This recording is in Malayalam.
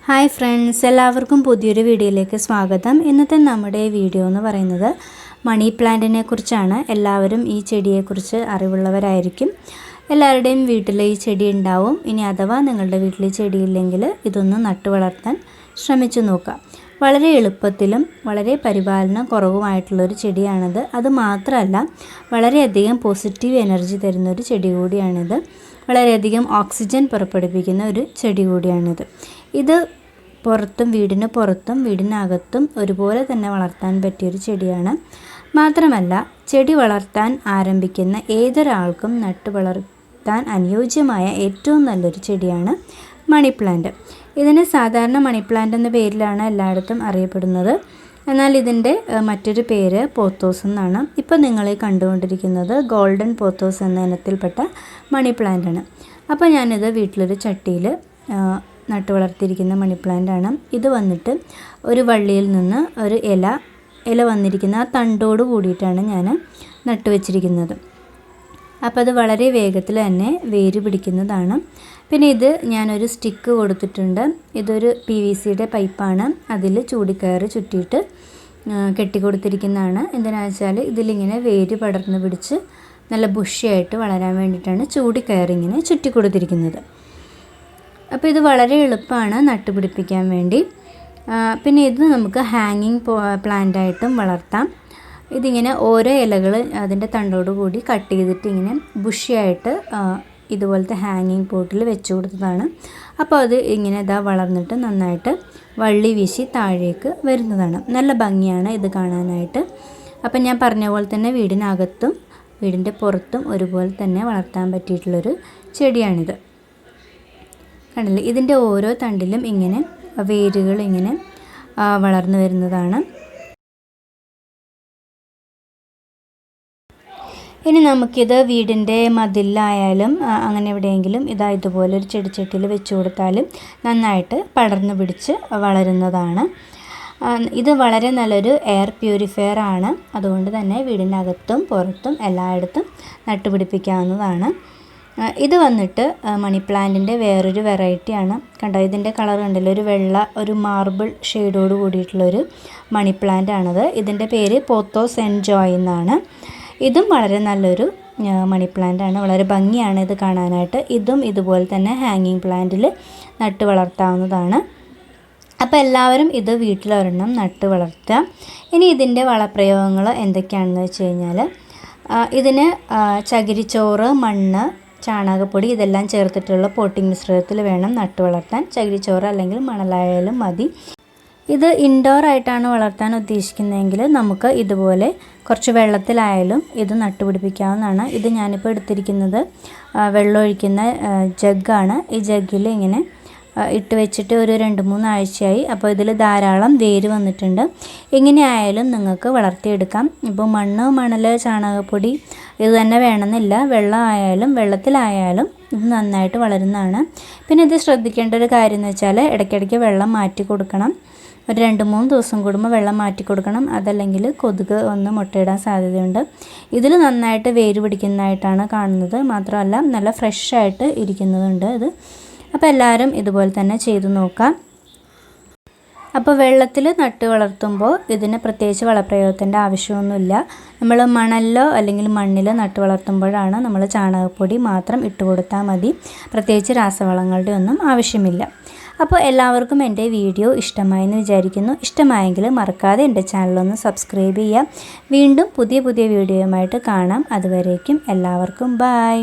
ഹായ് ഫ്രണ്ട്സ്, എല്ലാവർക്കും പുതിയൊരു വീഡിയോയിലേക്ക് സ്വാഗതം. ഇന്നത്തെ നമ്മുടെ വീഡിയോ എന്ന് പറയുന്നത് മണി പ്ലാന്റിനെ കുറിച്ചാണ്. എല്ലാവരും ഈ ചെടിയെക്കുറിച്ച് അറിവുള്ളവരായിരിക്കും. എല്ലാവരുടെയും വീട്ടിൽ ഈ ചെടി ഉണ്ടാവും. ഇനി അഥവാ നിങ്ങളുടെ വീട്ടിൽ ഈ ചെടിയില്ലെങ്കിൽ ഇതൊന്ന് നട്ടു വളർത്താൻ ശ്രമിച്ചു നോക്കാം. വളരെ എളുപ്പത്തിലും വളരെ പരിപാലനം കുറവുമായിട്ടുള്ളൊരു ചെടിയാണിത്. അതുമാത്രമല്ല, വളരെയധികം പോസിറ്റീവ് എനർജി തരുന്നൊരു ചെടി കൂടിയാണിത്. വളരെയധികം ഓക്സിജൻ പുറപ്പെടുവിക്കുന്ന ഒരു ചെടി കൂടിയാണിത്. ഇത് പുറത്തും വീടിന് പുറത്തും വീടിനകത്തും ഒരുപോലെ തന്നെ വളർത്താൻ പറ്റിയൊരു ചെടിയാണ്. മാത്രമല്ല, ചെടി വളർത്താൻ ആരംഭിക്കുന്ന ഏതൊരാൾക്കും നട്ടു വളർത്താൻ അനുയോജ്യമായ ഏറ്റവും നല്ലൊരു ചെടിയാണ് മണി പ്ലാന്റ്. ഇതിന് സാധാരണ മണി പ്ലാന്റ് എന്ന പേരിലാണ് എല്ലായിടത്തും അറിയപ്പെടുന്നത്. എന്നാൽ ഇതിൻ്റെ മറ്റൊരു പേര് പോത്തോസ് എന്നാണ്. ഇപ്പോൾ നിങ്ങൾ കണ്ടുകൊണ്ടിരിക്കുന്നത് ഗോൾഡൻ പോത്തോസ് എന്ന ഇനത്തിൽപ്പെട്ട മണി പ്ലാന്റാണ്. അപ്പോൾ ഞാനിത് വീട്ടിലൊരു ചട്ടിയിൽ നട്ടു വളർത്തിയിരിക്കുന്ന മണി പ്ലാന്റാണ്. ഇത് വന്നിട്ട് ഒരു വള്ളിയിൽ നിന്ന് ഒരു ഇല വന്നിരിക്കുന്ന ആ തണ്ടോട് കൂടിയിട്ടാണ് ഞാൻ നട്ടു വെച്ചിരിക്കുന്നത്. അപ്പോൾ അത് വളരെ വേഗത്തിൽ തന്നെ വേര് പിടിക്കുന്നതാണ്. പിന്നെ ഇത് ഞാനൊരു സ്റ്റിക്ക് കൊടുത്തിട്ടുണ്ട്. ഇതൊരു PVCയുടെ പൈപ്പാണ്. അതിൽ ചൂടിക്കയറ് ചുറ്റിയിട്ട് കെട്ടിക്കൊടുത്തിരിക്കുന്നതാണ്. എന്തിനാണെന്ന് വെച്ചാൽ ഇതിലിങ്ങനെ വേര് പടർന്ന് പിടിച്ച് നല്ല ബുഷിയായിട്ട് വളരാൻ വേണ്ടിയിട്ടാണ് ചൂടിക്കയറിങ്ങനെ ചുറ്റി കൊടുത്തിരിക്കുന്നത്. അപ്പോൾ ഇത് വളരെ എളുപ്പമാണ് നട്ടുപിടിപ്പിക്കാൻ വേണ്ടി. പിന്നെ ഇത് നമുക്ക് ഹാങ്ങിങ് പ്ലാന്റായിട്ടും വളർത്താം. ഇതിങ്ങനെ ഓരോ ഇലകൾ അതിൻ്റെ തണ്ടോട് കൂടി കട്ട് ചെയ്തിട്ട് ഇങ്ങനെ ബുഷിയായിട്ട് ഇതുപോലത്തെ ഹാങ്ങിങ് പോട്ടിൽ വെച്ച് കൊടുത്തതാണ്. അപ്പോൾ അത് ഇങ്ങനെ വളർന്നിട്ട് നന്നായിട്ട് വള്ളി വീശി താഴേക്ക് വരുന്നതാണ്. നല്ല ഭംഗിയാണ് ഇത് കാണാനായിട്ട്. അപ്പം ഞാൻ പറഞ്ഞ പോലെ തന്നെ വീടിനകത്തും വീടിൻ്റെ പുറത്തും ഒരുപോലെ തന്നെ വളർത്താൻ പറ്റിയിട്ടുള്ളൊരു ചെടിയാണിത്. കണ്ടില്ലേ, ഇതിൻ്റെ ഓരോ തണ്ടിലും ഇങ്ങനെ വേരുകൾ ഇങ്ങനെ വളർന്നു വരുന്നതാണ്. ഇനി നമുക്കിത് വീടിൻ്റെ മതിലായാലും അങ്ങനെ എവിടെയെങ്കിലും ഇതുപോലെ ഒരു ചെടിച്ചട്ടിയിൽ വെച്ച് കൊടുത്താലും നന്നായിട്ട് പടർന്നു പിടിച്ച് വളരുന്നതാണ്. ഇത് വളരെ നല്ലൊരു എയർ പ്യൂരിഫയർ ആണ്. അതുകൊണ്ട് തന്നെ വീടിൻ്റെ അകത്തും പുറത്തും എല്ലായിടത്തും നട്ടുപിടിപ്പിക്കാവുന്നതാണ്. ഇത് വന്നിട്ട് മണി പ്ലാന്റിൻ്റെ വേറൊരു വെറൈറ്റിയാണ്. കണ്ടോ, ഇതിൻ്റെ കളർ കണ്ടല്ലോ, ഒരു വെള്ള ഒരു മാർബിൾ ഷെയ്ഡോട് കൂടിയിട്ടുള്ളൊരു മണി പ്ലാന്റ് ആണത്. ഇതിൻ്റെ പേര് പോത്തോസ് എൻജോയ് എന്നാണ്. ഇതും വളരെ നല്ലൊരു മണി പ്ലാന്റ് ആണ്. വളരെ ഭംഗിയാണ് ഇത് കാണാനായിട്ട്. ഇതും ഇതുപോലെ തന്നെ ഹാങ്ങിങ് പ്ലാന്റിൽ നട്ട് വളർത്താവുന്നതാണ്. അപ്പോൾ എല്ലാവരും ഇത് വീട്ടിലൊരെണ്ണം നട്ട് വളർത്തുക. ഇനി ഇതിൻ്റെ വളപ്രയോഗങ്ങൾ എന്തൊക്കെയാണെന്ന് വെച്ച് കഴിഞ്ഞാൽ, ഇതിന് ചകിരിച്ചോറ്, മണ്ണ്, ചാണകപ്പൊടി ഇതെല്ലാം ചേർത്തിട്ടുള്ള പോട്ടിംഗ് മിശ്രിതത്തിൽ വേണം നട്ടു വളർത്താൻ. ചകിരിച്ചോറ് അല്ലെങ്കിൽ മണലായാലും മതി. ഇത് ഇൻഡോർ ആയിട്ടാണ് വളർത്താൻ ഉദ്ദേശിക്കുന്നതെങ്കിൽ നമുക്ക് ഇതുപോലെ കുറച്ച് വെള്ളത്തിലായാലും ഇത് നട്ടുപിടിപ്പിക്കാവുന്നതാണ്. ഇത് ഞാനിപ്പോൾ എടുത്തിരിക്കുന്നത് വെള്ളമൊഴിക്കുന്ന ജഗ്ഗാണ്. ഈ ജഗ്ഗിൽ ഇങ്ങനെ ഇട്ട് വെച്ചിട്ട് ഒരു 2-3 ആഴ്ചയായി. അപ്പോൾ ഇതിൽ ധാരാളം വേര് വന്നിട്ടുണ്ട്. എങ്ങനെയായാലും നിങ്ങൾക്ക് വളർത്തിയെടുക്കാം. ഇപ്പോൾ മണ്ണ്, മണൽ, ചാണകപ്പൊടി ഇത് തന്നെ വേണമെന്നില്ല. വെള്ളത്തിലായാലും ഇത് നന്നായിട്ട് വളരുന്നതാണ്. പിന്നെ ഇത് ശ്രദ്ധിക്കേണ്ട ഒരു കാര്യം എന്ന് വെച്ചാൽ ഇടയ്ക്കിടയ്ക്ക് വെള്ളം മാറ്റി കൊടുക്കണം. ഒരു 2-3 ദിവസം കൂടുമ്പോൾ വെള്ളം മാറ്റി കൊടുക്കണം. അതല്ലെങ്കിൽ കൊതുക് വന്ന് മുട്ടയിടാൻ സാധ്യതയുണ്ട്. ഇതിൽ നന്നായിട്ട് വേര് പിടിക്കുന്നതായിട്ടാണ് കാണുന്നത്. മാത്രമല്ല നല്ല ഫ്രഷായിട്ട് ഇരിക്കുന്നതുണ്ട് ഇത്. അപ്പോൾ എല്ലാവരും ഇതുപോലെ തന്നെ ചെയ്തു നോക്കാം. അപ്പോൾ വെള്ളത്തിൽ നട്ട് വളർത്തുമ്പോൾ ഇതിന് പ്രത്യേകിച്ച് വളപ്രയോഗത്തിൻ്റെ ആവശ്യമൊന്നുമില്ല. നമ്മൾ മണലിലോ അല്ലെങ്കിൽ മണ്ണിലോ നട്ട് വളർത്തുമ്പോഴാണ് നമ്മൾ ചാണകപ്പൊടി മാത്രം ഇട്ട് കൊടുത്താൽ മതി. പ്രത്യേകിച്ച് രാസവളങ്ങളുടെ ഒന്നും ആവശ്യമില്ല. അപ്പോൾ എല്ലാവർക്കും എൻ്റെ വീഡിയോ ഇഷ്ടമായെന്ന് വിചാരിക്കുന്നു. ഇഷ്ടമായെങ്കിൽ മറക്കാതെ എൻ്റെ ചാനലൊന്ന് സബ്സ്ക്രൈബ് ചെയ്യുക. വീണ്ടും പുതിയ വീഡിയോയുമായിട്ട് കാണാം. അതുവരേക്കും എല്ലാവർക്കും ബൈ.